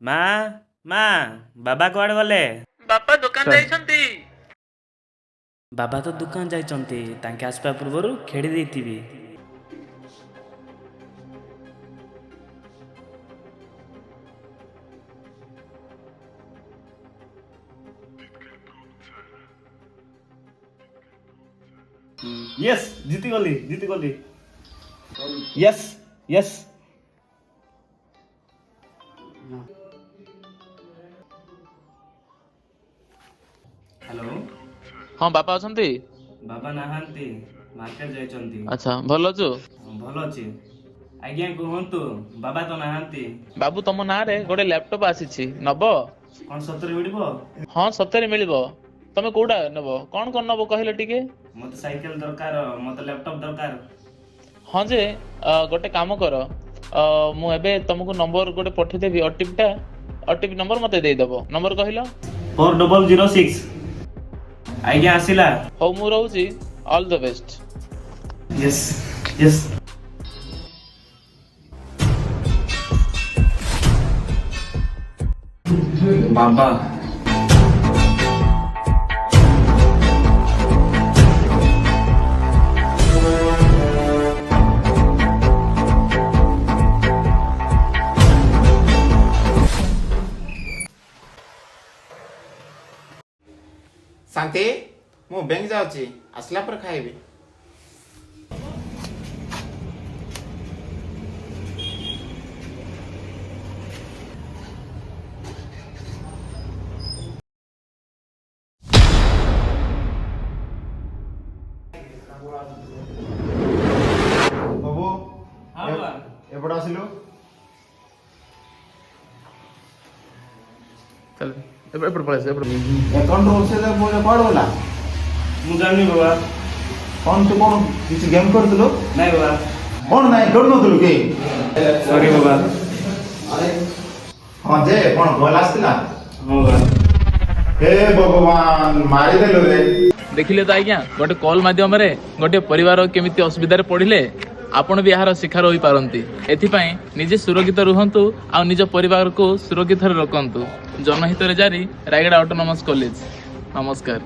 ମା ମା ବାବା କୁଆଡ଼େ ଗଲେ? ବାପା ଦୋକାନ ଯାଇଛନ୍ତି। ବାବା ତ ଦୋକାନ ଯାଇଛନ୍ତି, ତାଙ୍କେ ଆସିବା ପୂର୍ବରୁ ଖେଳି ଦେଇଥିବି। यस जीतीगली यस यस ହ୍ୟାଲୋ ହଁ ବାପା ଅଛନ୍ତି। ବାବା ନାହାନ୍ତି, ମାର୍କେଟ ଯାଇଛନ୍ତି। ଆଚ୍ଛା ଭଲ ଅଛୁ? ଭଲ ଅଛି। ଆଜ୍ଞା କୁହନ୍ତୁ, ବାବା ତ ନାହାନ୍ତି। ବାବୁ ତମ ନାଁରେ ଗୋଟେ ଲ୍ୟାପଟପ୍ ଆସିଛି, ନବ? କଣ ସତରେ ମିଳିବ? ହଁ ସତରେ ମିଳିବ। ତମେ କୋଉଟା ନେବ? କଣ ନବ କହିଲେ ଟିକେ? ମତେ ସାଇକେଲ ଦରକାର, ମତେ ଲ୍ୟାପଟପ୍ ଦରକାର। ହଁ ଯେ ଗୋଟେ କାମ କର, ମୁଁ ଏବେ ତମକୁ ନମ୍ବର ଗୋଟେ ପଠେଇଦେବି, ଓଟିପି ନମ୍ବର ମତେ ଦେଇଦବ। ନମ୍ବର କହିଲ? 4006। ଆଜ୍ଞା ଆସିଲା। ହଉ ମୁଁ ରହୁଛି, all the best. Yes yes बाबा शांति मु बैंक जाऊँगी आसला पर खाइबी। बाबू हाँ बाबा। एपटे आसिलु चल एपटे पळेस एपटे। अकाउंट रोसे मोर पाड़ होला ମୁଁ ଜାଣିନି ବାବା। कौन तू कौन किसी गेम करतलो ନାଇଁ ବାବା, कौन नाही करनतलो के ସରି ବାବା। हां जे कौन कॉल आस्तिला ହଁ ବାବା। हे भगवान मारी देलो रे। देखिले तो आज्ञा गोटे कॉल माध्यम गोटे परिवार केमिति असुविधा पड़िले आपण भी यार शिकार होई पारंती। एथिपाई निजे सुरक्षित रुहंतु आ निज परिवार को सुरक्षित रखंतु। जनहित रे जारी रायगड़ा ऑटोनोमस कॉलेज। नमस्कार।